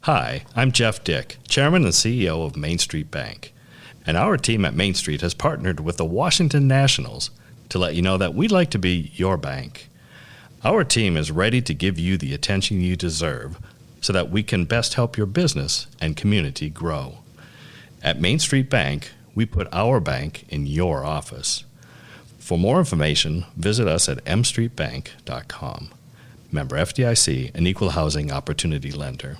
Hi, I'm Jeff Dick, Chairman and CEO of Main Street Bank. And our team at Main Street has partnered with the Washington Nationals to let you know that we'd like to be your bank. Our team is ready to give you the attention you deserve so that we can best help your business and community grow. At Main Street Bank, we put our bank in your office. For more information, visit us at mstreetbank.com. Member FDIC, an equal housing opportunity lender.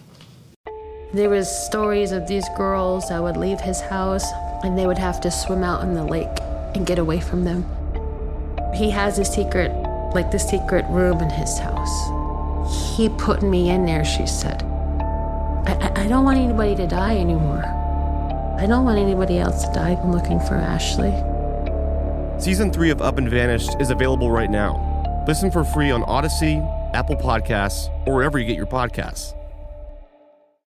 There was stories of these girls that would leave his house and they would have to swim out in the lake and get away from them. He has a secret room in his house. He put me in there, she said. I don't want anybody to die anymore. I don't want anybody else to die. I'm looking for Ashley. Season 3 of Up and Vanished is available right now. Listen for free on Odyssey, Apple Podcasts, or wherever you get your podcasts.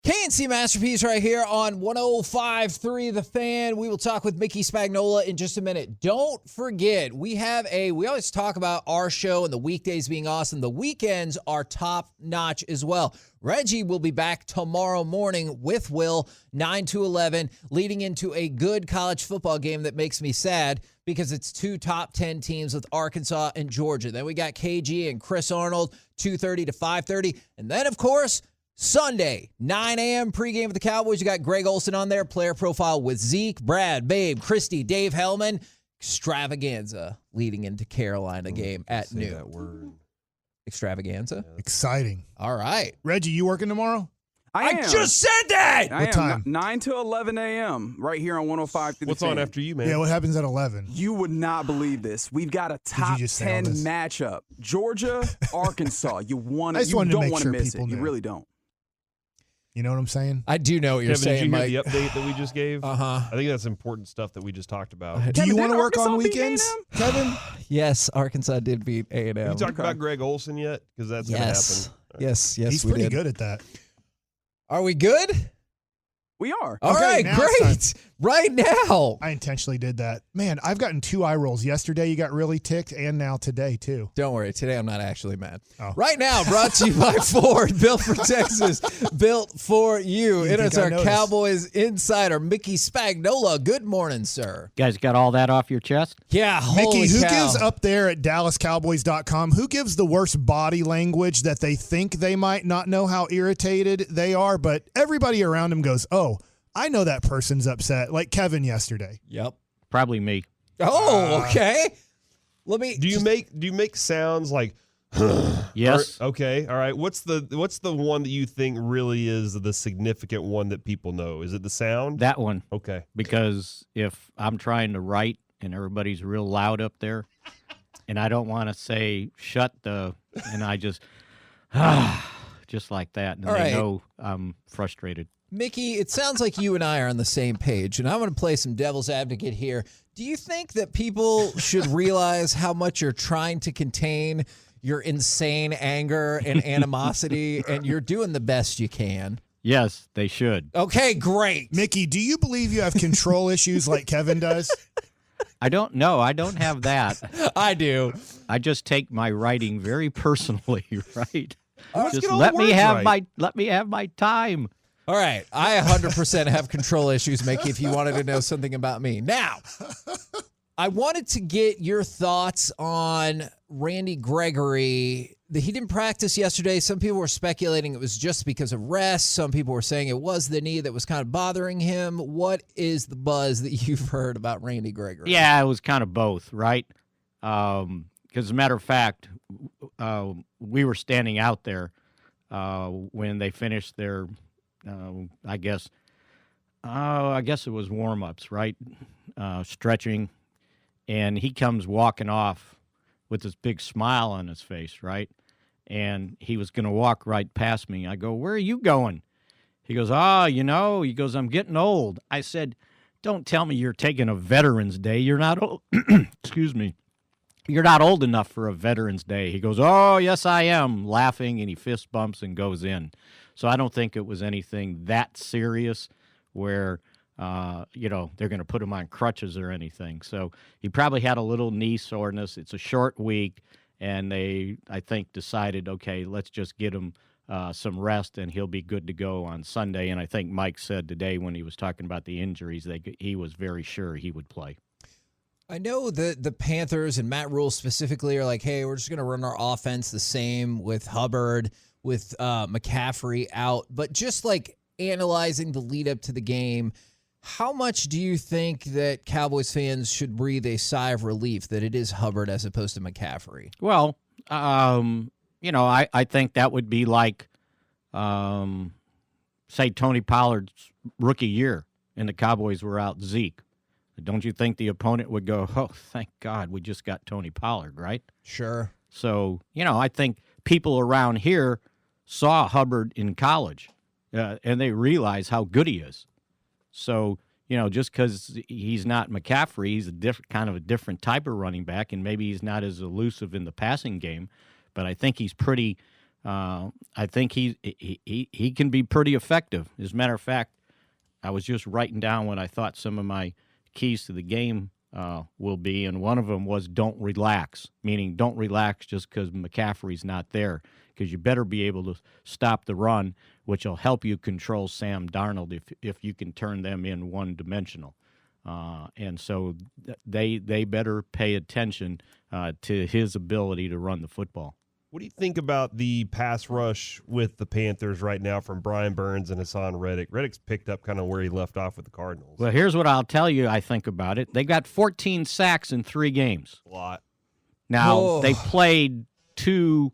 KNC Masterpiece right here on 105.3 The Fan. We will talk with Mickey Spagnola in just a minute. Don't forget, we always talk about our show and the weekdays being awesome. The weekends are top notch as well. Reggie will be back tomorrow morning with Will, 9 to 11, leading into a good college football game that makes me sad because it's two top 10 teams with Arkansas and Georgia. Then we got KG and Chris Arnold, 2:30 to 5:30. And then, of course, Sunday, 9 a.m. pregame with the Cowboys. You got Greg Olson on there, player profile with Zeke, Brad, Babe, Christy, Dave Hellman. Extravaganza leading into Carolina game at noon. That word. Extravaganza? Yeah, exciting. All right. Reggie, you working tomorrow? I just said that! What time? 9 to 11 a.m. right here on 105 through What's the on Fan. after you, man? Yeah, what happens at 11? You would not believe this. We've got a top just say 10 all this? matchup. Georgia, Arkansas. You I just wanted to don't make want to sure miss it. people You knew. really don't. You know what I'm saying? I do know what you're Kevin, saying, did you Mike. hear the update that we just gave? Uh-huh. I think that's important stuff that we just talked about. Do you Kevin, want to didn't work on Arkansas beat weekends, A&M? Kevin? Yes, Arkansas did beat A&M. Have you talked about Greg Olson yet? Because that's going to Yes. happen. Yes, He's we pretty did. good at that. Are we good? We are. All Okay, right, now it's great. Right now. I intentionally did that. Man, I've gotten 2 eye rolls. Yesterday you got really ticked, and now today too. Don't worry. Today I'm not actually mad. Oh. Right now, brought to you by Ford. Built for Texas. Built for you. You It is think I our noticed? Cowboys insider, Mickey Spagnola. Good morning, sir. Guys got all that off your chest? Yeah, holy Mickey, who cow. gives up there at DallasCowboys.com, who gives the worst body language that they think they might not know how irritated they are, but everybody around them goes, oh, I know that person's upset, like Kevin yesterday. Yep. Probably me. Oh, okay. Let me. Do you make sounds like Yes. okay, all right. What's the one that you think really is the significant one that people know? Is it the sound? That one. Okay. Because if I'm trying to write and everybody's real loud up there and I don't want to say and I just just like that, and All they right. know I'm frustrated. Mickey, it sounds like you and I are on the same page, and I'm going to play some devil's advocate here. Do you think that people should realize how much you're trying to contain your insane anger and animosity, and you're doing the best you can? Yes, they should. Okay, great. Mickey, do you believe you have control issues like Kevin does? I don't know. I don't have that. I do. I just take my writing very personally, right? Let's Just get all the let me words have right. my time. All right. I 100% have control issues, Mickey, if you wanted to know something about me. Now, I wanted to get your thoughts on Randy Gregory. He didn't practice yesterday. Some people were speculating it was just because of rest. Some people were saying it was the knee that was kind of bothering him. What is the buzz that you've heard about Randy Gregory? Yeah, it was kind of both, right? Because as a matter of fact, we were standing out there when they finished their, I guess it was warm-ups, right? Stretching, and he comes walking off with this big smile on his face, right? And he was going to walk right past me. I go, "Where are you going?" He goes, I'm getting old. I said, "Don't tell me you're taking a Veterans Day. You're not old." Excuse me. "You're not old enough for a Veterans Day." He goes, "Oh, yes, I am," laughing, and he fist bumps and goes in. So I don't think it was anything that serious where, they're going to put him on crutches or anything. So he probably had a little knee soreness. It's a short week, and they, I think, decided, okay, let's just get him some rest, and he'll be good to go on Sunday. And I think Mike said today when he was talking about the injuries, he was very sure he would play. I know that the Panthers and Matt Rule specifically are like, hey, we're just going to run our offense the same with Hubbard, with McCaffrey out. But just like analyzing the lead up to the game, how much do you think that Cowboys fans should breathe a sigh of relief that it is Hubbard as opposed to McCaffrey? Well, I think that would be like, say, Tony Pollard's rookie year and the Cowboys were out Zeke. Don't you think the opponent would go, oh, thank God we just got Tony Pollard, right? Sure. So, I think people around here saw Hubbard in college, and they realize how good he is. So, just because he's not McCaffrey, he's a kind of a different type of running back, and maybe he's not as elusive in the passing game, but I think he's pretty I think he can be pretty effective. As a matter of fact, I was just writing down what I thought some of my keys to the game will be, and one of them was don't relax, meaning don't relax just because McCaffrey's not there, because you better be able to stop the run, which will help you control Sam Darnold if you can turn them in one-dimensional. And so they better pay attention to his ability to run the football. What do you think about the pass rush with the Panthers right now from Brian Burns and Hassan Reddick? Reddick's picked up kind of where he left off with the Cardinals. Well, here's what I'll tell you I think about it. They got 14 sacks in 3 games. A lot. Now, they played 2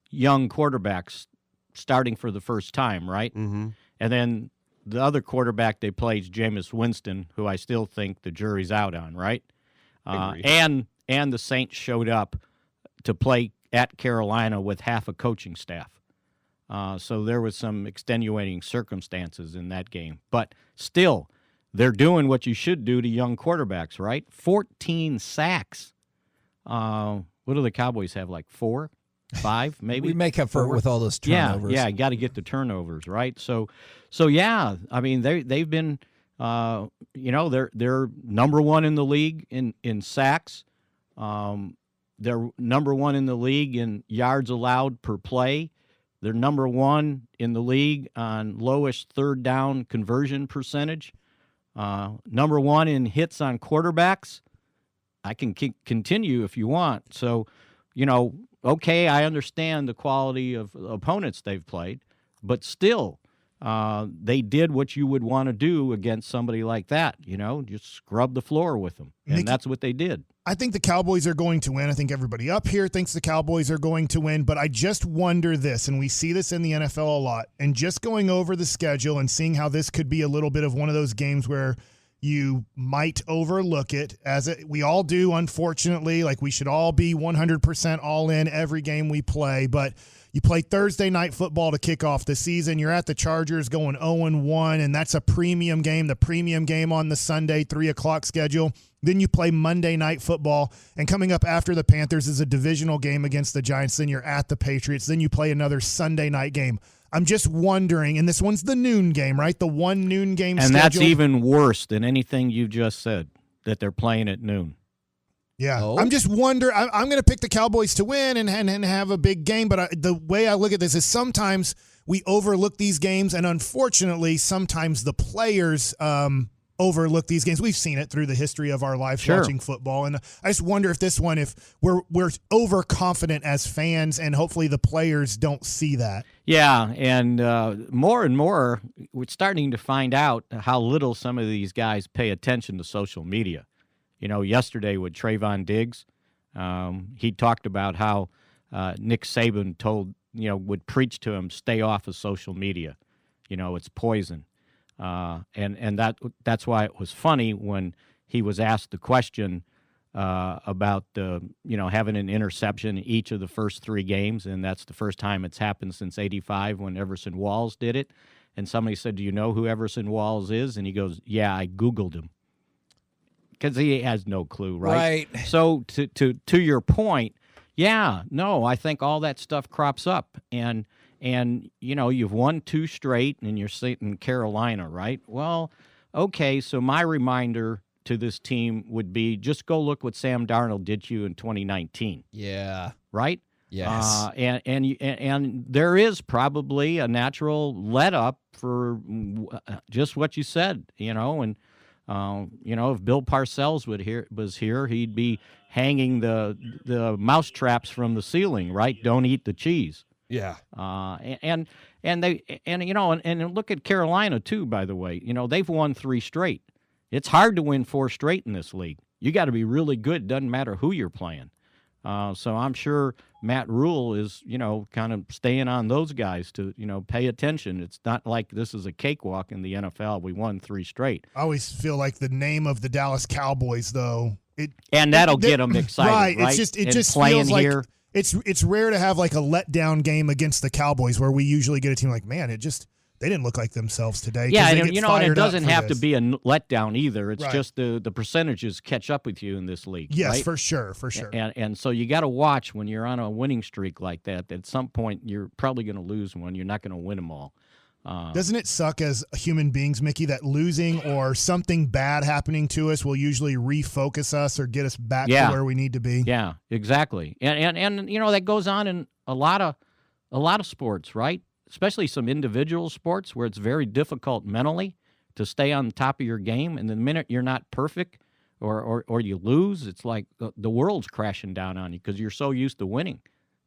young quarterbacks starting for the first time, right? Mm-hmm. And then the other quarterback they played is Jameis Winston, who I still think the jury's out on, right? And the Saints showed up to play at Carolina with half a coaching staff. So there was some extenuating circumstances in that game. But still, they're doing what you should do to young quarterbacks, right? 14 sacks. What do the Cowboys have, like 4, 5, maybe? We make up for it with all those turnovers. Yeah, got to get the turnovers, right? So yeah, I mean, they've been, they're number 1 in the league in sacks. They're number 1 in the league in yards allowed per play. They're number 1 in the league on lowest third down conversion percentage. Number 1 in hits on quarterbacks. I can continue if you want. So, okay, I understand the quality of opponents they've played, but still, they did what you would want to do against somebody like that, just scrub the floor with them. And that's what they did. I think the Cowboys are going to win. I think everybody up here thinks the Cowboys are going to win, but I just wonder this, and we see this in the NFL a lot, and just going over the schedule and seeing how this could be a little bit of one of those games where you might overlook it, we all do, unfortunately. Like, we should all be 100% all in every game we play, but you play Thursday night football to kick off the season. You're at the Chargers going 0-1, and that's a premium game, the premium game on the Sunday 3 o'clock schedule. Then you play Monday night football, and coming up after the Panthers is a divisional game against the Giants. Then you're at the Patriots. Then you play another Sunday night game. I'm just wondering, and this one's the noon game, right? The 1 noon game and schedule. That's even worse than anything you just said, that they're playing at noon. Yeah, Oh. I'm just wondering. I'm going to pick the Cowboys to win and have a big game, but the way I look at this is sometimes we overlook these games, and unfortunately, sometimes the players overlook these games. We've seen it through the history of our lives watching football, and I just wonder if this one, if we're overconfident as fans, and hopefully the players don't see that. Yeah, and more and more, we're starting to find out how little some of these guys pay attention to social media. Yesterday with Trayvon Diggs, he talked about how Nick Saban would preach to him, stay off of social media. It's poison. And that's why it was funny when he was asked the question about having an interception in each of the first 3 games, and that's the first time it's happened since '85 when Everson Walls did it. And somebody said, "Do you know who Everson Walls is?" And he goes, "Yeah, I Googled him." Because he has no clue, right? Right. So to your point, I think all that stuff crops up, and you've won 2 straight, and you're sitting in Carolina, right? Well, okay, so my reminder to this team would be just go look what Sam Darnold did to you in 2019. Yeah. Right? Yes. And there is probably a natural let up for just what you said, and if Bill Parcells was here, he'd be hanging the mouse traps from the ceiling, right? Don't eat the cheese. Yeah. And look at Carolina too, by the way. They've won 3 straight. It's hard to win 4 straight in this league. You got to be really good. Doesn't matter who you're playing. So I'm sure Matt Rule is, kind of staying on those guys to, pay attention. It's not like this is a cakewalk in the NFL. We won 3 straight. I always feel like the name of the Dallas Cowboys, though, that'll get them excited, right? It just feels like here. It's rare to have like a letdown game against the Cowboys where we usually get a team like, man, they didn't look like themselves today. Yeah, and it doesn't have to be a letdown either. It's just the percentages catch up with you in this league. Yes, right? for sure. And so you got to watch when you're on a winning streak like that. At some point, you're probably going to lose one. You're not going to win them all. Doesn't it suck as human beings, Mickey, that losing or something bad happening to us will usually refocus us or get us back to where we need to be? Yeah, exactly. And that goes on in a lot of sports, right? Especially some individual sports where it's very difficult mentally to stay on top of your game. And the minute you're not perfect or you lose, it's like the world's crashing down on you because you're so used to winning,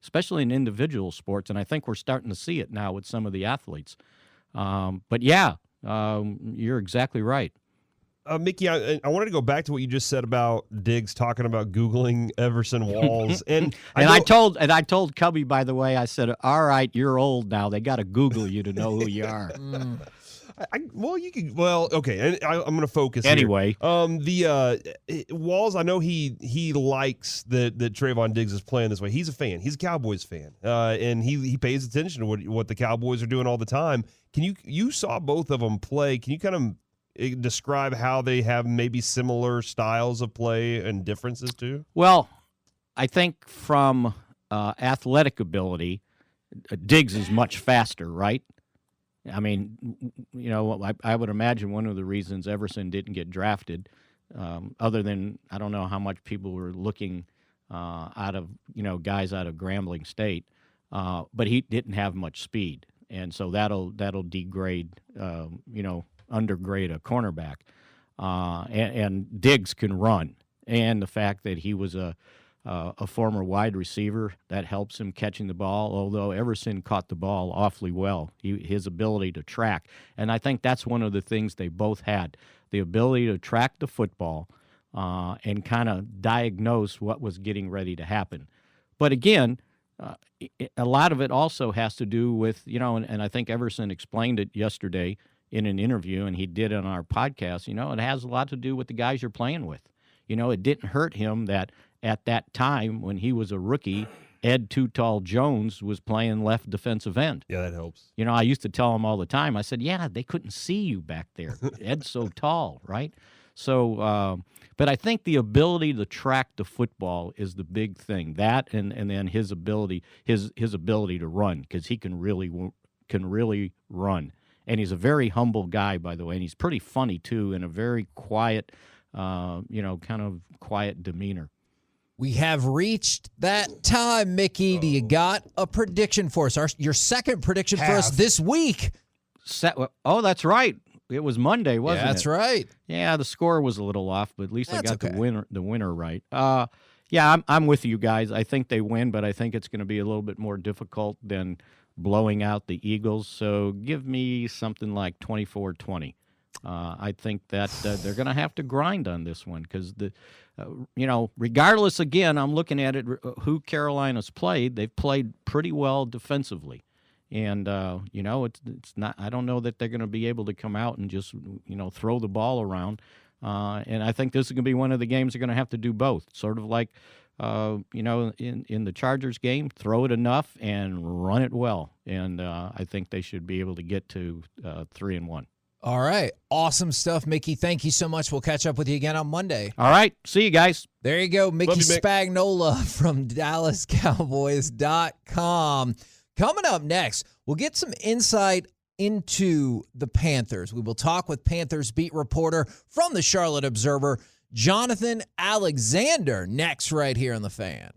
especially in individual sports. And I think we're starting to see it now with some of the athletes. But you're exactly right. Mickey, I wanted to go back to what you just said about Diggs talking about Googling Everson Walls, and I told Cubby, by the way, I said, "All right, you're old now. They got to Google you to know who you are." Okay, and I'm going to focus anyway. Here. Walls, I know he likes that Trayvon Diggs is playing this way. He's a fan. He's a Cowboys fan, and he pays attention to what the Cowboys are doing all the time. You saw both of them play? Can you kind of describe how they have maybe similar styles of play and differences too? Well, I think from athletic ability, Diggs is much faster, right? I mean, I would imagine one of the reasons Everson didn't get drafted, other than I don't know how much people were looking out of guys out of Grambling State, but he didn't have much speed, and so that'll degrade undergrade a cornerback, and Diggs can run, and the fact that he was a former wide receiver, that helps him catching the ball, although Everson caught the ball awfully well. His ability to track, and I think that's one of the things they both had, the ability to track the football and kind of diagnose what was getting ready to happen. But again, a lot of it also has to do with, and I think Everson explained it yesterday in an interview, and he did on our podcast, it has a lot to do with the guys you're playing with. It didn't hurt him that at that time when he was a rookie, Ed Too Tall Jones was playing left defensive end. Yeah, that helps. I used to tell him all the time, I said, yeah, they couldn't see you back there. Ed's so tall, right? So, but I think the ability to track the football is the big thing. That and then his ability to run, because he can really run. And he's a very humble guy, by the way, and he's pretty funny too, and a very quiet, kind of quiet demeanor. We have reached that time, Mickey. Do you got a prediction for us? Your second prediction for us this week. Oh, that's right. It was Monday, wasn't it? That's right. Yeah, the score was a little off, but at least I got okay. the winner right. Yeah, I'm with you guys. I think they win, but I think it's going to be a little bit more difficult than blowing out the Eagles. So give me something like 24-20. I think that they're going to have to grind on this one because regardless, again, I'm looking at it, who Carolina's played, they've played pretty well defensively. And, it's not, I don't know that they're going to be able to come out and just, throw the ball around. And I think this is going to be one of the games they're going to have to do both, sort of like, in the Chargers game, throw it enough and run it well. And I think they should be able to get to 3-1. All right. Awesome stuff, Mickey. Thank you so much. We'll catch up with you again on Monday. All right. See you guys. There you go. Mickey Spagnola from DallasCowboys.com. Coming up next, we'll get some insight into the Panthers. We will talk with Panthers beat reporter from the Charlotte Observer, Jonathan Alexander, next right here on The Fan.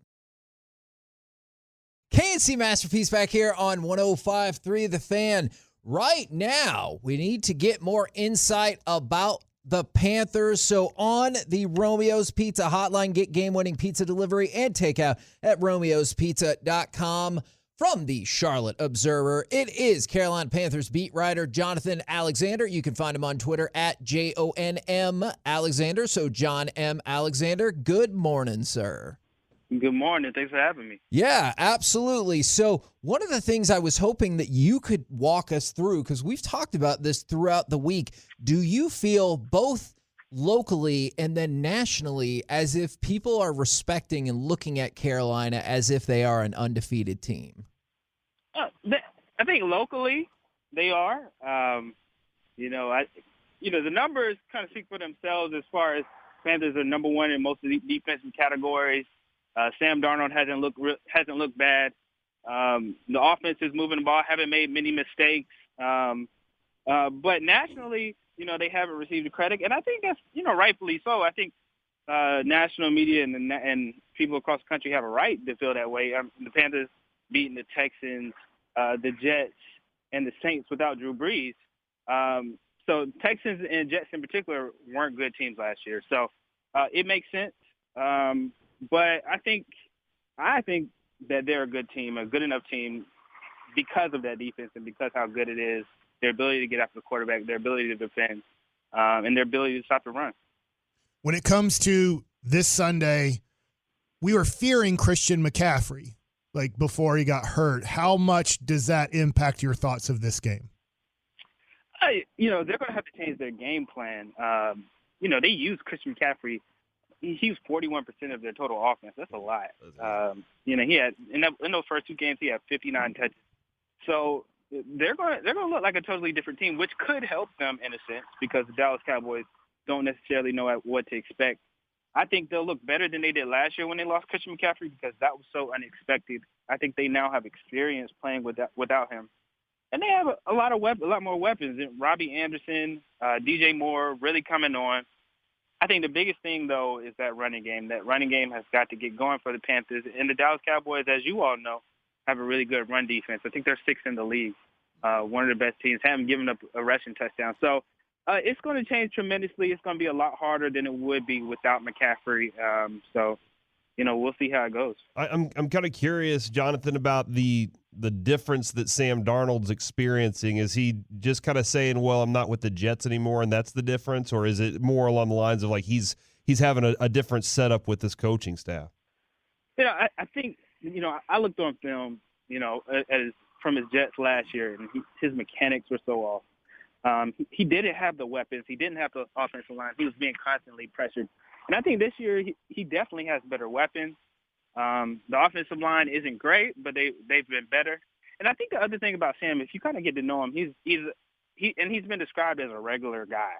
KNC Masterpiece back here on 105.3 The Fan. Right now, we need to get more insight about the Panthers. So on the Romeo's Pizza hotline, get game-winning pizza delivery and takeout at romeospizza.com. From the Charlotte Observer, it is Carolina Panthers beat writer Jonathan Alexander. You can find him on Twitter at JONM Alexander. So John M. Alexander, good morning, sir. Good morning. Thanks for having me. Yeah, absolutely. So one of the things I was hoping that you could walk us through, because we've talked about this throughout the week, do you feel both locally and then nationally as if people are respecting and looking at Carolina as if they are an undefeated team? I think locally they are. The numbers kind of speak for themselves as far as Panthers are number one in most of the defensive categories. Sam Darnold hasn't looked bad. The offense is moving the ball, haven't made many mistakes. But nationally, they haven't received the credit, and I think that's rightfully so. I think national media and people across the country have a right to feel that way. The Panthers beating the Texans, the Jets, and the Saints without Drew Brees. So Texans and Jets in particular weren't good teams last year. So it makes sense. But I think that they're a good team, a good enough team because of that defense and because how good it is, their ability to get after the quarterback, their ability to defend, and their ability to stop the run. When it comes to this Sunday, we were fearing Christian McCaffrey, like before he got hurt. How much does that impact your thoughts of this game? They're going to have to change their game plan. They use Christian McCaffrey. He was 41% of their total offense. That's a lot. He had in those first two games he had 59 touches. So they're going to look like a totally different team, which could help them in a sense because the Dallas Cowboys don't necessarily know what to expect. I think they'll look better than they did last year when they lost Christian McCaffrey because that was so unexpected. I think they now have experience playing without him, and they have a lot more weapons. Robbie Anderson, DJ Moore really coming on. I think the biggest thing, though, is that running game. That running game has got to get going for the Panthers. And the Dallas Cowboys, as you all know, have a really good run defense. I think they're sixth in the league, one of the best teams, haven't given up a rushing touchdown. So it's going to change tremendously. It's going to be a lot harder than it would be without McCaffrey. We'll see how it goes. I'm kind of curious, Jonathan, about the difference that Sam Darnold's experiencing. Is he just kind of saying, well, I'm not with the Jets anymore, and that's the difference? Or is it more along the lines of like he's having a different setup with this coaching staff? I think, I looked on film, from his Jets last year, and his mechanics were so off. He didn't have the weapons. He didn't have the offensive line. He was being constantly pressured. And I think this year he definitely has better weapons. The offensive line isn't great, but they've been better. And I think the other thing about Sam, if you kind of get to know him, he's been described as a regular guy,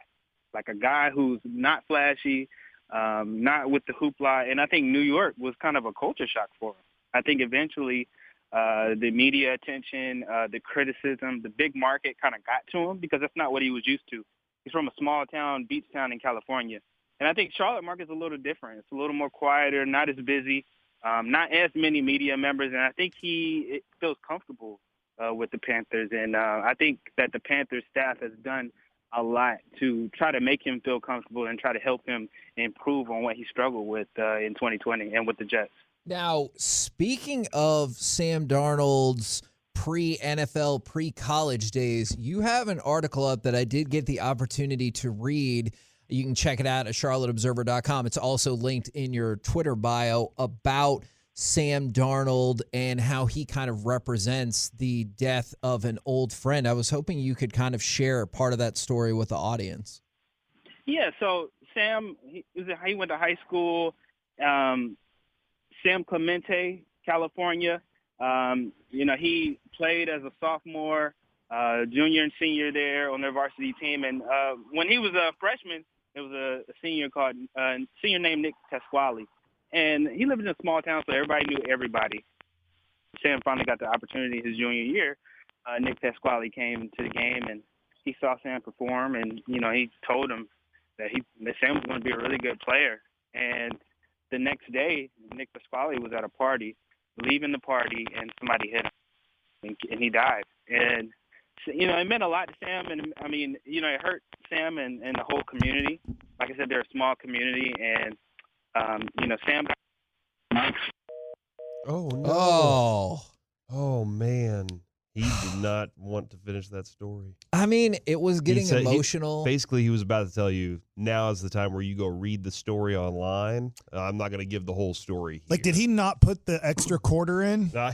like a guy who's not flashy, not with the hoopla. And I think New York was kind of a culture shock for him. I think eventually the media attention, the criticism, the big market kind of got to him because that's not what he was used to. He's from a small town, beach town in California. And I think Charlotte market's a little different. It's a little more quieter, not as busy, not as many media members. And I think he feels comfortable with the Panthers. And I think that the Panthers staff has done a lot to try to make him feel comfortable and try to help him improve on what he struggled with in 2020 and with the Jets. Now, speaking of Sam Darnold's pre-NFL, pre-college days, you have an article up that I did get the opportunity to read. You can check it out at charlotteobserver.com. It's also linked in your Twitter bio about Sam Darnold and how he kind of represents the death of an old friend. I was hoping you could kind of share part of that story with the audience. Yeah, so Sam, he went to high school, San Clemente, California. He played as a sophomore, junior and senior there on their varsity team. And when he was a freshman, there was a senior named Nick Pasquale. And he lived in a small town, so everybody knew everybody. Sam finally got the opportunity his junior year. Nick Pasquale came to the game, and he saw Sam perform, and, he told him that Sam was going to be a really good player. And the next day, Nick Pasquale was at a party, leaving the party, and somebody hit him, and he died. And it meant a lot to Sam, and I mean, it hurt Sam and the whole community. Like I said, they're a small community, and Sam got. Oh no! Oh man, he did not want to finish that story. I mean, it was getting emotional. Basically, he was about to tell you, now is the time where you go read the story online. I'm not going to give the whole story here. Like, did he not put the extra quarter in? Yeah,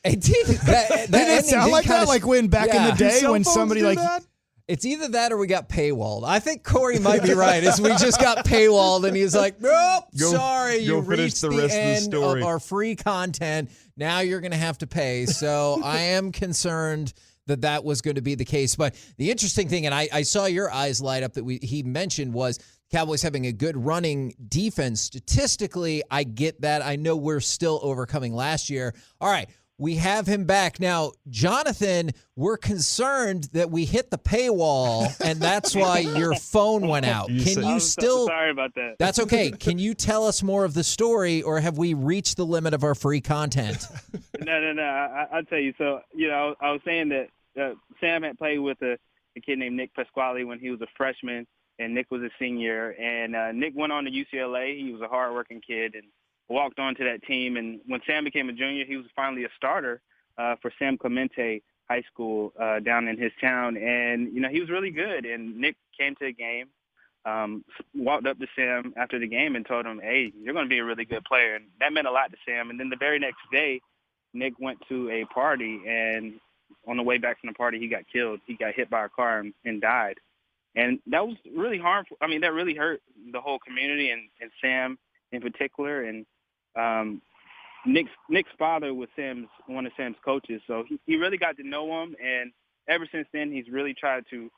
it did. Didn't it sound like that? Like when back in the day when somebody like. That? It's either that or we got paywalled. I think Corey might be right. Is we just got paywalled, and he's like, nope, sorry, you reached the end of our free content. Now you're going to have to pay. So I am concerned that was going to be the case. But the interesting thing, and I saw your eyes light up that he mentioned, was Cowboys having a good running defense. Statistically, I get that. I know we're still overcoming last year. All right. We have him back. Now, Jonathan, we're concerned that we hit the paywall, and that's why your phone went out. Sorry about that. That's okay. Can you tell us more of the story, or have we reached the limit of our free content? No. I'll tell you. So, I was saying that Sam had played with a kid named Nick Pasquale when he was a freshman, and Nick was a senior. And Nick went on to UCLA. He was a hardworking kid, and walked on to that team, and when Sam became a junior, he was finally a starter for Sam Clemente High School down in his town, and he was really good. And Nick came to the game, walked up to Sam after the game and told him, "Hey, you're going to be a really good player," and that meant a lot to Sam. And then the very next day, Nick went to a party, and on the way back from the party, he got killed. He got hit by a car and died, and that was really harmful. I mean, that really hurt the whole community and Sam in particular. And Nick's father was one of Sam's coaches, so he really got to know him, and ever since then he's really tried to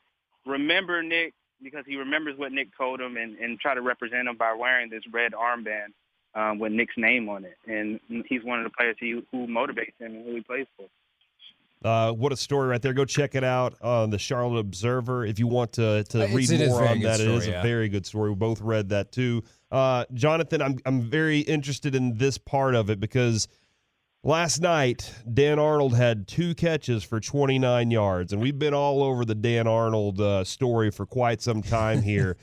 remember Nick, because he remembers what Nick told him, and try to represent him by wearing this red armband with Nick's name on it. And he's one of the players who motivates him and who he plays for. What a story right there. Go check it out on the Charlotte Observer if you want to read more on that. It is a very good story. We both read that too. Jonathan, I'm very interested in this part of it because last night Dan Arnold had 2 catches for 29 yards, and we've been all over the Dan Arnold story for quite some time here.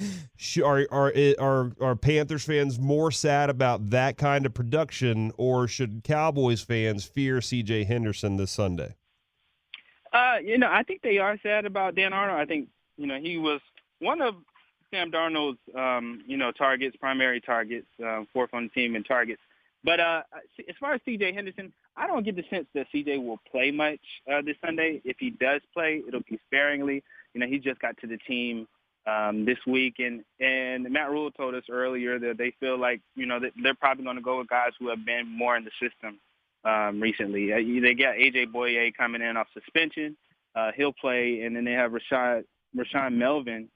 Are Panthers fans more sad about that kind of production, or should Cowboys fans fear C.J. Henderson this Sunday? I think they are sad about Dan Arnold. I think, he was one of Sam Darnold's, primary targets, 4th on the team in targets. But as far as C.J. Henderson, I don't get the sense that C.J. will play much this Sunday. If he does play, it'll be sparingly. He just got to the team this week, and Matt Rule told us earlier that they feel like, that they're probably going to go with guys who have been more in the system recently. They got A.J. Boye coming in off suspension. He'll play, and then they have Rashawn Melvin,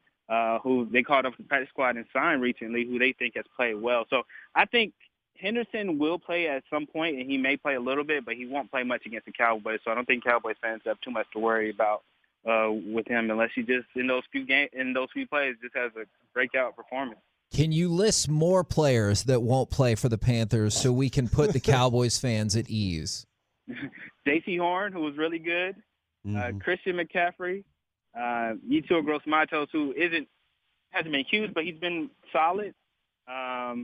who they called up the practice squad and signed recently, who they think has played well. So I think Henderson will play at some point, and he may play a little bit, but he won't play much against the Cowboys. So I don't think Cowboys fans have too much to worry about with him, unless he just in those few plays just has a breakout performance. Can you list more players that won't play for the Panthers so we can put the Cowboys fans at ease? J.C. Horn, who was really good. Christian McCaffrey. Yetur Gross-Matos, who hasn't been huge, but he's been solid. That's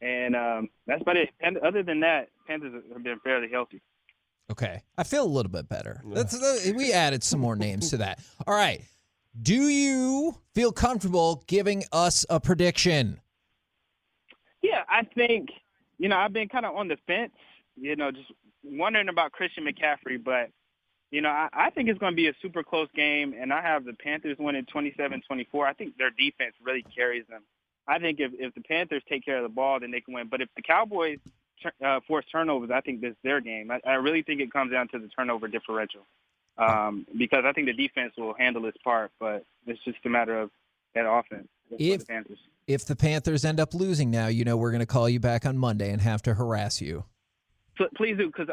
about it. And other than that, Panthers have been fairly healthy. Okay. I feel a little bit better. We added some more names to that. All right. Do you feel comfortable giving us a prediction? Yeah, I think, I've been kind of on the fence, just wondering about Christian McCaffrey, but I think it's going to be a super close game, and I have the Panthers winning 27-24. I think their defense really carries them. I think if the Panthers take care of the ball, then they can win. But if the Cowboys force turnovers, I think this is their game. I really think it comes down to the turnover differential because I think the defense will handle its part, but it's just a matter of that offense for the Panthers. If the Panthers end up losing now, we're going to call you back on Monday and have to harass you. So please do, because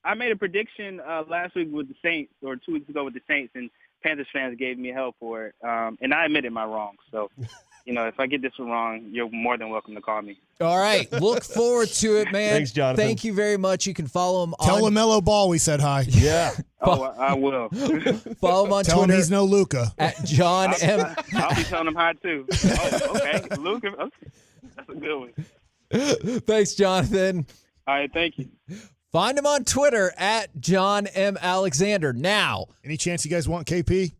I made a prediction last week with the Saints, or 2 weeks ago with the Saints, and Panthers fans gave me hell for it, and I admitted my wrongs. So if I get this one wrong, you're more than welcome to call me. All right. Look forward to it, man. Thanks, Jonathan. Thank you very much. You can follow him Tell on LaMelo Ball we said hi. Yeah. Oh, I will. follow him on Tell him Twitter he's no Luka. at John M. I'll be telling him hi, too. Oh, okay. Luke, that's a good one. Thanks, Jonathan. All right, thank you. Find him on Twitter at John M. Alexander. Now, Any chance you guys want KP?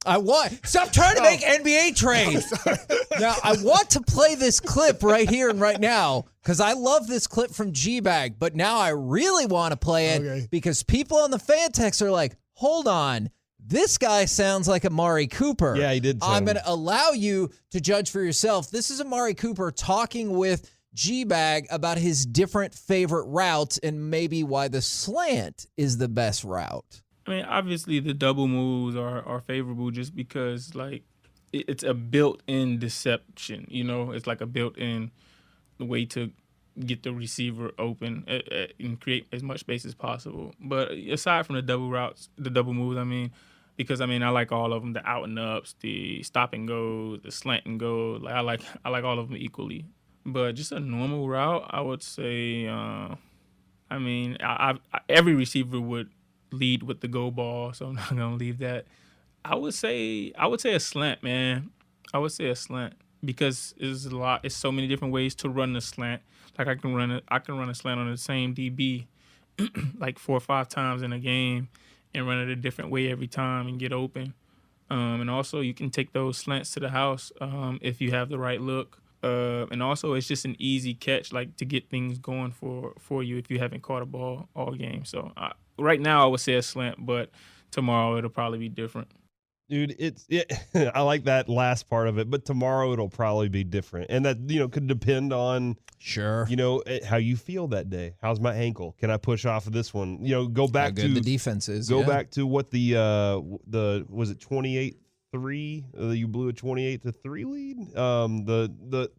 stop trying to make NBA trades. Now, I want to play this clip right here and right now because I love this clip from G-Bag, but now I really want to play it because people on the fan text are like, hold on, this guy sounds like Amari Cooper. Yeah, he did. I'm going to allow you to judge for yourself. This is Amari Cooper talking with G-Bag about his different favorite routes and maybe why the slant is the best route. I mean, obviously the double moves are favorable just because, like, it's a built-in deception, It's like a built-in way to get the receiver open and create as much space as possible. But aside from the double routes, the double moves, because I like all of them, the out and ups, the stop and go, the slant and go. Like I like all of them equally. But just a normal route, I would say, every receiver would lead with the go ball, so I'm not going to leave that. I would say a slant, man. I would say a slant because it's so many different ways to run the slant. Like I can run a slant on the same DB like 4 or 5 times in a game and run it a different way every time and get open. And also you can take those slants to the house if you have the right look. And also, it's just an easy catch, like to get things going for you if you haven't caught a ball all game. So right now, I would say a slant, but tomorrow it'll probably be different. Dude, I like that last part of it, but tomorrow it'll probably be different, and that could depend on how you feel that day. How's my ankle? Can I push off of this one? Go back how good the defense is. Go back to what the was it 28-3? You blew a 28-3 lead.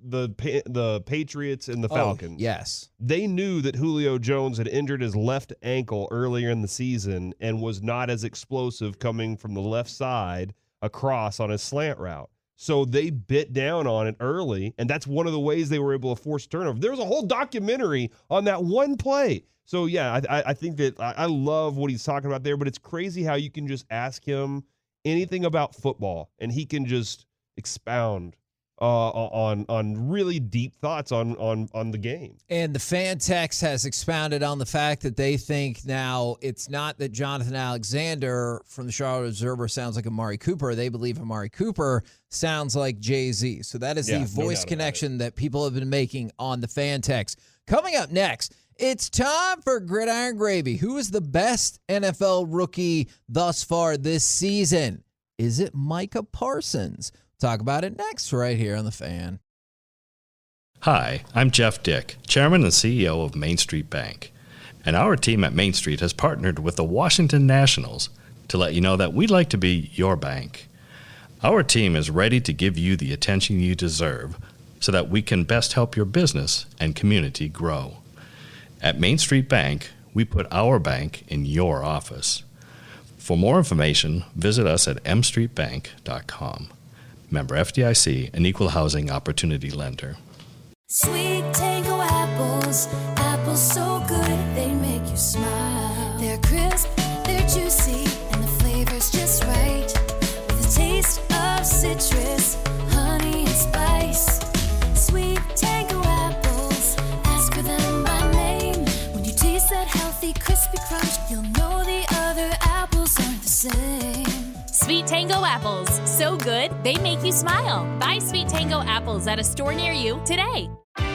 The Patriots and the Falcons. Yes, they knew that Julio Jones had injured his left ankle earlier in the season and was not as explosive coming from the left side across on his slant route. So they bit down on it early, and that's one of the ways they were able to force turnover. There's a whole documentary on that one play. So yeah, I think that I love what he's talking about there, but it's crazy how you can just ask him anything about football, and he can just expound on really deep thoughts on the game. And the fan text has expounded on the fact that they think now it's not that Jonathan Alexander from the Charlotte Observer sounds like Amari Cooper. They believe Amari Cooper sounds like Jay-Z. So that is the voice connection that people have been making on the fan text. Coming up next, it's time for Gridiron Gravy. Who is the best NFL rookie thus far this season? Is it Micah Parsons? Talk about it next right here on The Fan. Hi, I'm Jeff Dick, Chairman and CEO of Main Street Bank. And our team at Main Street has partnered with the Washington Nationals to let you know that we'd like to be your bank. Our team is ready to give you the attention you deserve so that we can best help your business and community grow. At Main Street Bank, we put our bank in your office. For more information, visit us at mstreetbank.com. Member FDIC, an equal housing opportunity lender. Sweet Tango apples, apples so good they make you smile. They're crisp, they're juicy, and the flavor's just right. With a taste of citrus, honey, and spice. Sweet Tango apples, ask for them by name. When you taste that healthy, crispy crunch, you'll know the other apples aren't the same. Sweet Tango apples, so good they make you smile. Buy Sweet Tango apples at a store near you today.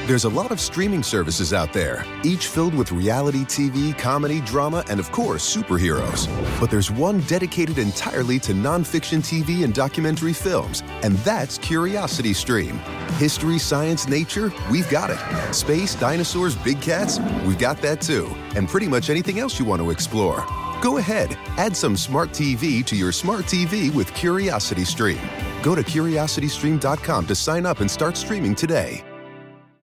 There's a lot of streaming services out there, each filled with reality TV, comedy, drama, and of course, superheroes. But there's one dedicated entirely to nonfiction TV and documentary films, and that's Curiosity Stream. History, science, nature, we've got it. Space, dinosaurs, big cats, we've got that too. And pretty much anything else you want to explore. Go ahead, add some smart TV to your smart TV with Curiosity Stream. Go to curiositystream.com to sign up and start streaming today.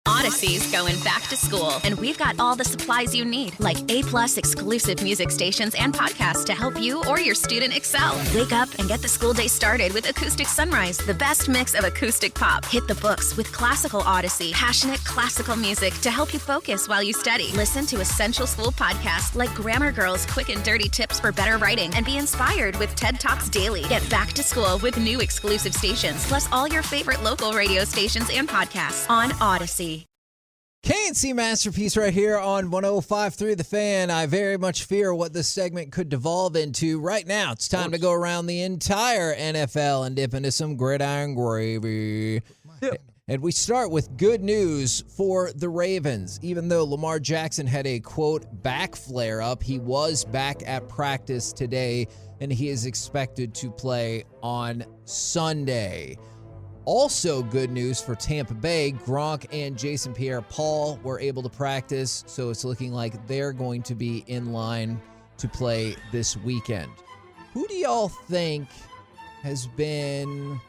Odyssey. Odyssey's going back to school, and we've got all the supplies you need, like A+ exclusive music stations and podcasts to help you or your student excel. Wake up and get the school day started with Acoustic Sunrise, the best mix of acoustic pop. Hit the books with Classical Odyssey, passionate classical music to help you focus while you study. Listen to essential school podcasts like Grammar Girl's Quick and Dirty Tips for Better Writing, and be inspired with TED Talks Daily. Get back to school with new exclusive stations, plus all your favorite local radio stations and podcasts on Odyssey. KNC Masterpiece right here on 105.3 The Fan. I very much fear what this segment could devolve into. Right now, it's time to go around the entire NFL and dip into some gridiron gravy. And we start with good news for the Ravens. Even though Lamar Jackson had a, quote, back flare-up, he was back at practice today, and he is expected to play on Sunday. Also good news for Tampa Bay, Gronk and Jason Pierre-Paul were able to practice, so it's looking like they're going to be in line to play this weekend. Who do y'all think has been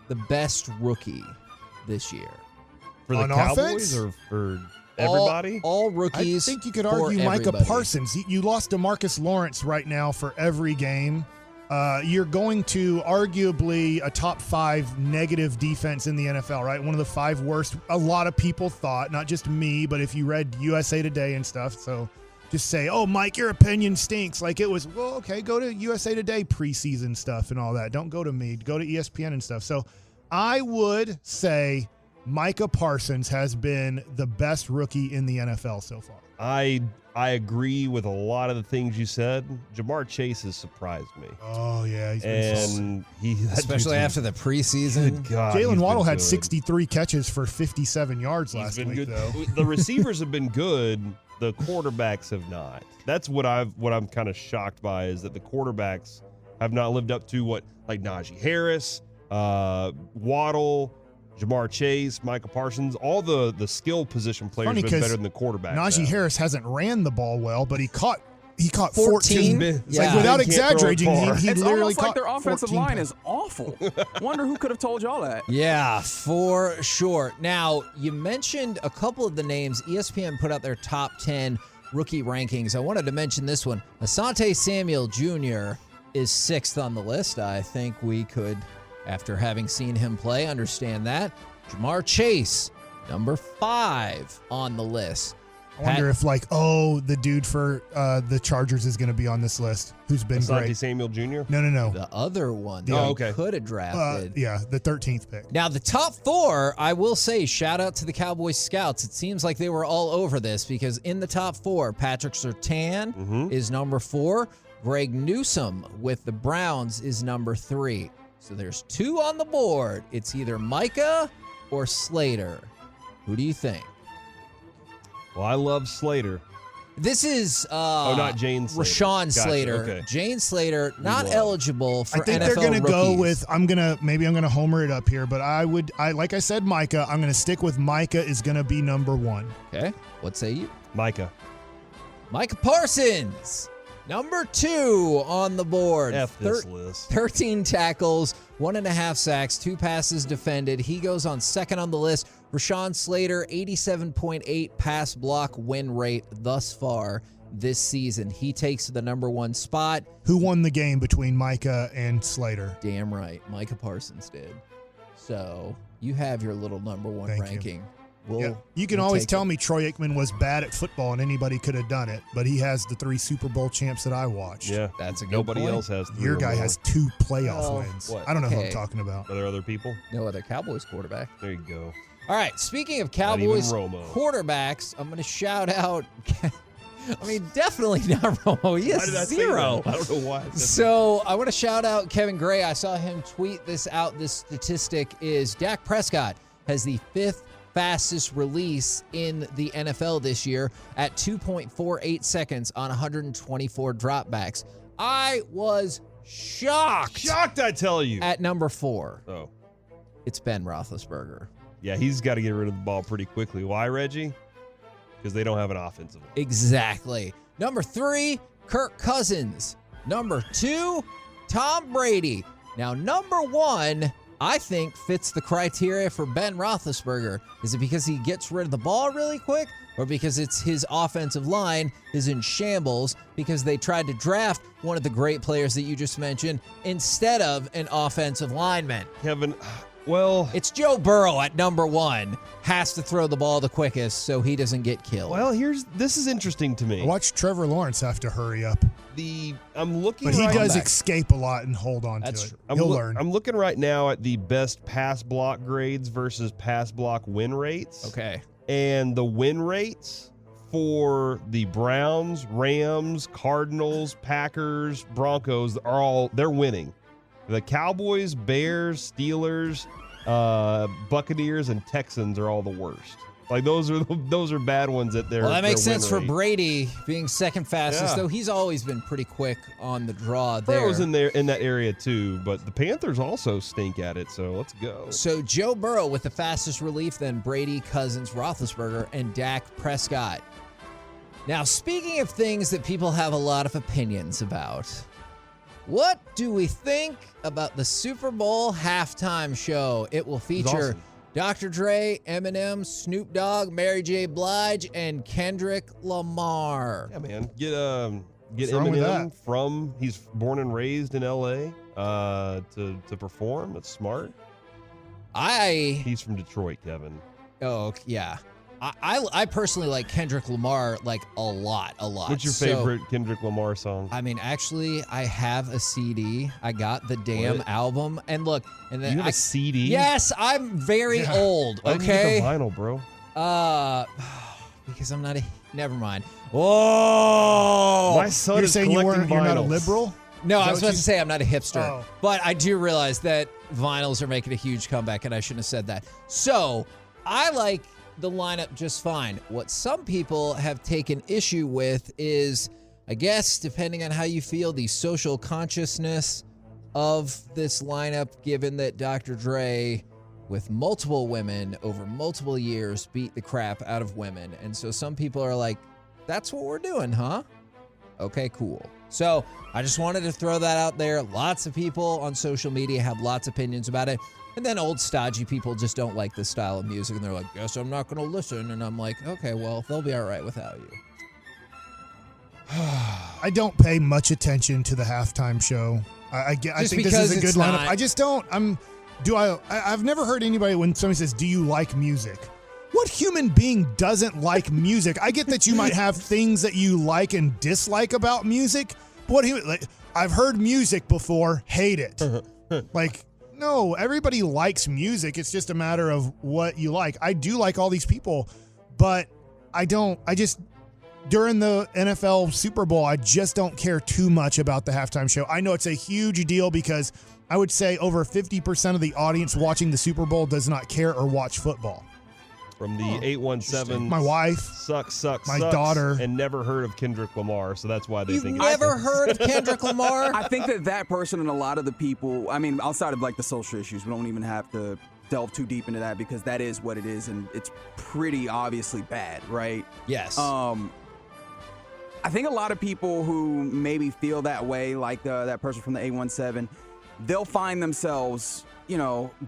the best rookie this year? For the On Cowboys offense? or for everybody? All rookies. I think you could for argue Micah everybody. Parsons. You lost DeMarcus Lawrence right now for every game. You're going to arguably a top 5 negative defense in the NFL, right? One of the 5 worst. A lot of people thought, not just me, but if you read USA Today and stuff. So just say, oh, Mike, your opinion stinks. Like it was, well, okay, go to USA Today preseason stuff and all that. Don't go to me. Go to ESPN and stuff. So I would say Micah Parsons has been the best rookie in the NFL so far. I agree with a lot of the things you said. Jamar Chase has surprised me. Oh, yeah. He's been Especially after the preseason. Jalen Waddle had 63 catches for 57 yards last week, good. though. The receivers have been good. The quarterbacks have not. That's what I'm kind of shocked by, is that the quarterbacks have not lived up to what, like Najee Harris, Waddle, Jamar Chase, Micah Parsons, all the skill position players have been better than the quarterback. Najee Harris hasn't ran the ball well, but he caught 14. It's Yeah. like, without He can't throw it exaggerating, far. he It's literally almost like caught their offensive 14 line passes. is awful. Wonder who could have told y'all that. Yeah, for sure. Now, you mentioned a couple of the names. ESPN put out their top 10 rookie rankings. I wanted to mention this one. Asante Samuel Jr. is 6th on the list. I think we could, after having seen him play, understand that. Jamar Chase, number 5 on the list. I wonder if, the dude for the Chargers is going to be on this list, who's been Asante great. Samuel Jr.? No. The other one Oh, that okay. we could have drafted. Yeah, the 13th pick. Now, the top 4, I will say, shout out to the Cowboys scouts. It seems like they were all over this because in the top 4, Patrick Surtain is number 4. Greg Newsome with the Browns is number 3. So there's 2 on the board. It's either Micah or Slater. Who do you think? Well, I love Slater. This is not Jane Slater. Rashawn Gotcha, Slater. okay. Jane Slater, not love. eligible for I think NFL they're going to go rookies. with, I'm going to homer it up here, but like I said, Micah, I'm going to stick with Micah is going to be number 1. Okay, what say you? Micah. Micah Parsons, number 2 on the board. F this list. 13 tackles, 1.5 sacks, 2 passes defended. He goes on 2nd on the list. Rashawn Slater, 87.8 pass block win rate thus far this season. He takes the number 1 spot. Who won the game between Micah and Slater? Damn right, Micah Parsons did. So you have your little number 1 Thank you. ranking. You can always tell me Troy Aikman was bad at football and anybody could have done it, but he has the 3 Super Bowl champs that I watched. Yeah, that's a good Nobody point. else has 3 Your or guy more. has 2 playoff Oh, wins. what? I don't know who Okay. I'm talking about. Are there other people? No other Cowboys quarterback. There you go. All right, speaking of Not even Cowboys Romo. quarterbacks, I'm going to shout out. I mean, definitely not Romo. He has Why did I say 0. that? I don't know why. So I want to shout out Kevin Gray. I saw him tweet this out. This statistic is Dak Prescott has the 5th fastest release in the NFL this year at 2.48 seconds on 124 dropbacks. I was shocked. Shocked, I tell you. At number 4. Oh. It's Ben Roethlisberger. Yeah, he's got to get rid of the ball pretty quickly. Why, Reggie? Because they don't have an offensive line. Exactly. Number 3, Kirk Cousins. Number 2, Tom Brady. Now, number 1 I think fits the criteria for Ben Roethlisberger. Is it because he gets rid of the ball really quick, or because it's his offensive line is in shambles because they tried to draft one of the great players that you just mentioned instead of an offensive lineman? Kevin, well, it's Joe Burrow at number 1. Has to throw the ball the quickest so he doesn't get killed. Well, this is interesting to me. Watch Trevor Lawrence have to hurry up. I'm looking, but he does escape a lot and hold on to it. He'll learn. I'm looking right now at the best pass block grades versus pass block win rates. Okay. And the win rates for the Browns, Rams, Cardinals, Packers, Broncos they're winning. The Cowboys, Bears, Steelers, Buccaneers, and Texans are all the worst. Like those are bad ones at their. Well, that makes sense for rate. Brady being second fastest, though he's always been pretty quick on the draw there. Burrow's in that area too, but the Panthers also stink at it. So let's go. So Joe Burrow with the fastest relief, then Brady, Cousins, Roethlisberger, and Dak Prescott. Now, speaking of things that people have a lot of opinions about, what do we think about the Super Bowl halftime show? It will feature awesome. Dr. Dre, Eminem, Snoop Dogg, Mary J. Blige, and Kendrick Lamar. Yeah, man. Get wrong with Eminem he's born and raised in L.A. To perform. That's smart. He's from Detroit, Kevin. Oh, yeah. I personally like Kendrick Lamar like a lot. What's your favorite Kendrick Lamar song? I mean, actually, I have a CD. I got the damn album. And look, and then You have a CD? Yes, I'm very old. Why didn't you get Okay. the vinyl, bro. Because I'm not a. Never mind. Whoa! My son You're is saying you're collecting not a vinyls. liberal? No, Is I that was what about to say I'm not a hipster. Oh. But I do realize that vinyls are making a huge comeback, and I shouldn't have said that. So I like the lineup just fine. What some people have taken issue with is, I guess, depending on how you feel, the social consciousness of this lineup, given that Dr. Dre, with multiple women over multiple years, beat the crap out of women. And so some people are like, that's what we're doing, huh? Okay, cool. So I just wanted to throw that out there. Lots of people on social media have lots of opinions about it. And then old stodgy people just don't like this style of music. And they're like, guess I'm not going to listen. And I'm like, okay, well, they'll be all right without you. I don't pay much attention to the halftime show. I think this is a good lineup. I just don't. I've never heard anybody when somebody says, do you like music? What human being doesn't like music? I get that you might have things that you like and dislike about music. But I've heard music before, hate it. No, everybody likes music. It's just a matter of what you like. I do like all these people, but during the NFL Super Bowl, I just don't care too much about the halftime show. I know it's a huge deal because I would say over 50% of the audience watching the Super Bowl does not care or watch football. From the 817, my wife, sucks, my daughter, and never heard of Kendrick Lamar, so that's why they think. You've never heard of Kendrick Lamar? I think that person and a lot of the people, I mean, outside of like the social issues, we don't even have to delve too deep into that because that is what it is, and it's pretty obviously bad, right? Yes. I think a lot of people who maybe feel that way, like that person from the 817, they'll find themselves,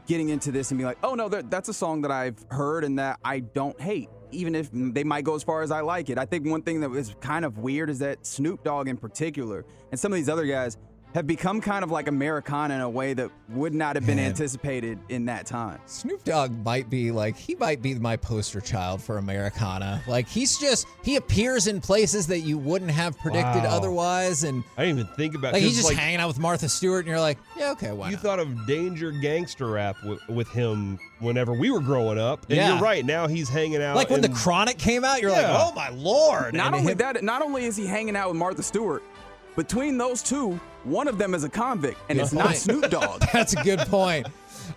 getting into this and be like, oh, no, that's a song that I've heard and that I don't hate, even if they might go as far as I like it. I think one thing that is kind of weird is that Snoop Dogg in particular and some of these other guys have become kind of like Americana in a way that would not have been anticipated in that time. Snoop Dogg might be my poster child for Americana. Like he appears in places that you wouldn't have predicted otherwise. And I didn't even think about like he's just hanging out with Martha Stewart and you're like, yeah, okay, why You not? thought of Danger Gangster rap with him whenever we were growing up. And you're right, now he's hanging out. Like when The Chronic came out, you're like, oh my Lord. Not only is he hanging out with Martha Stewart, between those two, one of them is a convict, and it's not Snoop Dogg. That's a good point.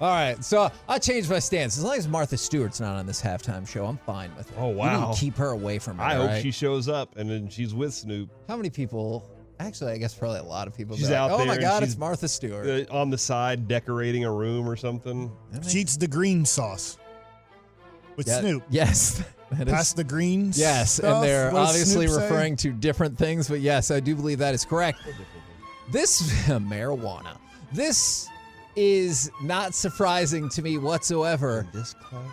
All right, so I changed my stance. As long as Martha Stewart's not on this halftime show, I'm fine with it. Oh, wow. You can keep her away from it. I hope right? she shows up and then she's with Snoop. How many people? Actually, I guess probably a lot of people. She's be like, out there. Oh my God, she's it's Martha Stewart. On the side decorating a room or something. She eats the green sauce with Snoop. Yes. Pass the greens. Yes, stuff. and they're What does obviously Snoop say? referring to different things, but yes, I do believe that is correct. This marijuana. This is not surprising to me whatsoever. This climate.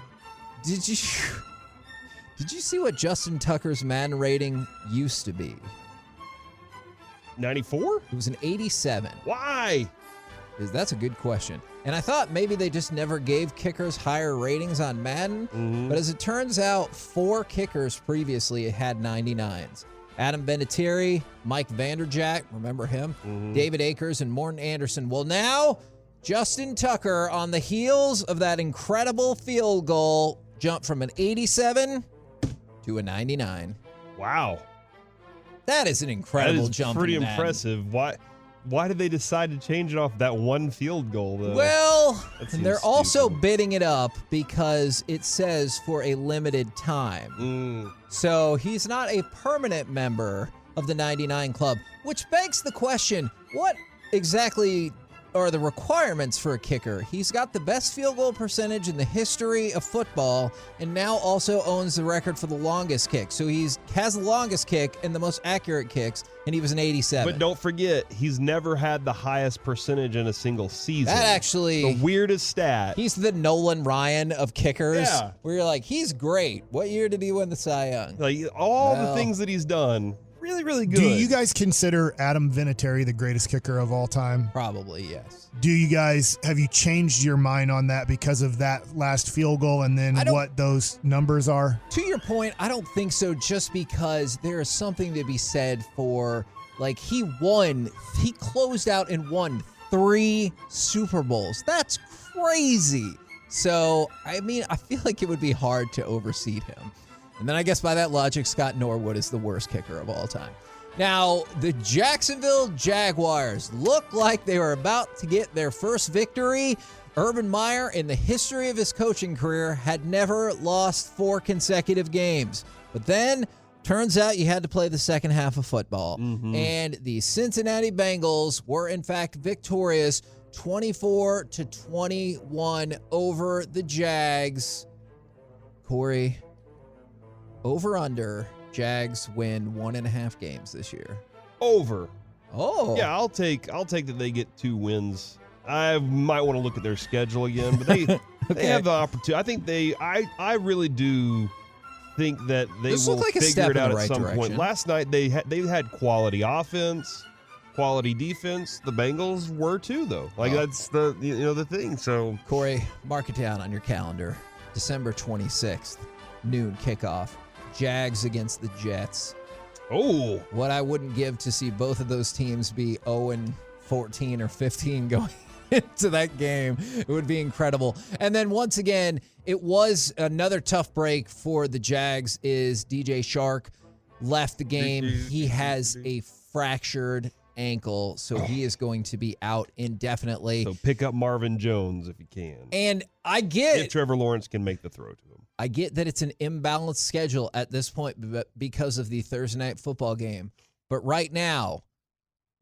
Did you see what Justin Tucker's Madden rating used to be? 94? It was an 87. Why? That's a good question. And I thought maybe they just never gave kickers higher ratings on Madden. But as it turns out, 4 kickers previously had 99s. Adam Vinatieri, Mike Vanderjagt, remember him? David Akers, and Morton Anderson. Well, now Justin Tucker, on the heels of that incredible field goal, jumped from an 87 to a 99. Wow. That is an incredible jump. Pretty impressive. Why did they decide to change it off that one field goal, though? Well, they're also bidding it up because it says for a limited time. So he's not a permanent member of the 99 Club, which begs the question, what exactly are the requirements for a kicker? He's got the best field goal percentage in the history of football and now also owns the record for the longest kick. So he has the longest kick and the most accurate kicks, and he was an 87. But don't forget, he's never had the highest percentage in a single season. That actually... the weirdest stat. He's the Nolan Ryan of kickers. Yeah. Where you're like, he's great. What year did he win the Cy Young? Like, all the things that he's done, really, really good. Do you guys consider Adam Vinatieri the greatest kicker of all time? Probably, yes. Have you changed your mind on that because of that last field goal and then what those numbers are? To your point, I don't think so, just because there is something to be said for, like, he closed out and won 3 Super Bowls. That's crazy. So, I mean, I feel like it would be hard to overseed him. And then I guess by that logic, Scott Norwood is the worst kicker of all time. Now, the Jacksonville Jaguars look like they were about to get their first victory. Urban Meyer, in the history of his coaching career, had never lost 4 consecutive games. But then, turns out you had to play the second half of football. And the Cincinnati Bengals were, in fact, victorious 24-21 over the Jags. Corey, over/under, Jags win 1.5 games this year. Over. Oh. Yeah, I'll take that they get 2 wins. I might want to look at their schedule again, but they have the opportunity. I think I really do think that they will figure it out at some point. Last night they had quality offense, quality defense. The Bengals were too, though. That's the thing. So Corey, mark it down on your calendar. December 26th, noon kickoff. Jags against the Jets. Oh. What I wouldn't give to see both of those teams be 0-14 or 15 going into that game. It would be incredible. And then once again, it was another tough break for the Jags is DJ Shark left the game. He has a fractured ankle, so he is going to be out indefinitely. So pick up Marvin Jones if you can. And I get if Trevor Lawrence can make the throw to him. I get that it's an imbalanced schedule at this point because of the Thursday night football game. But right now,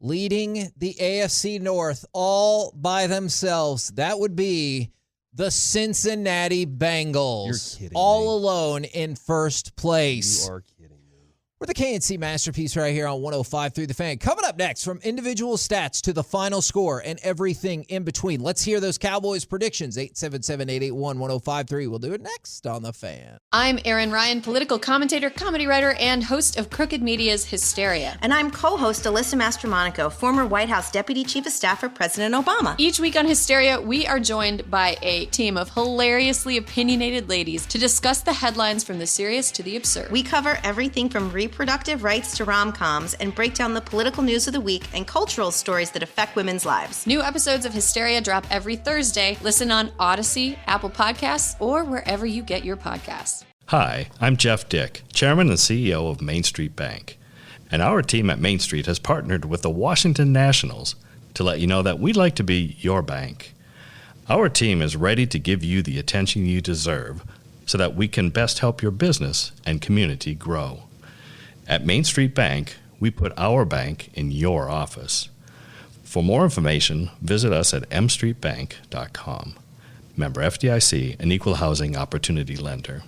leading the AFC North all by themselves, that would be the Cincinnati Bengals. You're kidding all me. alone in first place. You are kidding. We're the KNC Masterpiece right here on 105.3 The Fan. Coming up next, from individual stats to the final score and everything in between. Let's hear those Cowboys predictions. 877-881-1053. We'll do it next on The Fan. I'm Erin Ryan, political commentator, comedy writer, and host of Crooked Media's Hysteria. And I'm co-host Alyssa Mastromonaco, former White House Deputy Chief of Staff for President Obama. Each week on Hysteria, we are joined by a team of hilariously opinionated ladies to discuss the headlines from the serious to the absurd. We cover everything from reproductive rights to rom-coms and break down the political news of the week and cultural stories that affect women's lives. New episodes of Hysteria drop every Thursday. Listen on Odyssey, Apple Podcasts, or wherever you get your podcasts. Hi, I'm Jeff Dick, Chairman and CEO of Main Street Bank. And our team at Main Street has partnered with the Washington Nationals to let you know that we'd like to be your bank. Our team is ready to give you the attention you deserve so that we can best help your business and community grow. At Main Street Bank, we put our bank in your office. For more information, visit us at mstreetbank.com. Member FDIC, an equal housing opportunity lender.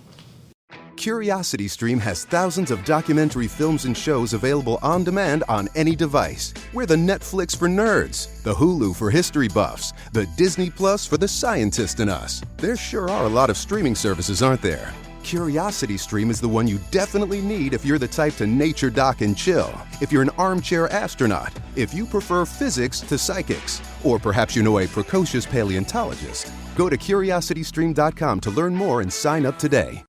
CuriosityStream has thousands of documentary films and shows available on demand on any device. We're the Netflix for nerds, the Hulu for history buffs, the Disney Plus for the scientist in us. There sure are a lot of streaming services, aren't there? CuriosityStream is the one you definitely need if you're the type to nature dock and chill, if you're an armchair astronaut, if you prefer physics to psychics, or perhaps you know a precocious paleontologist. Go to curiositystream.com to learn more and sign up today.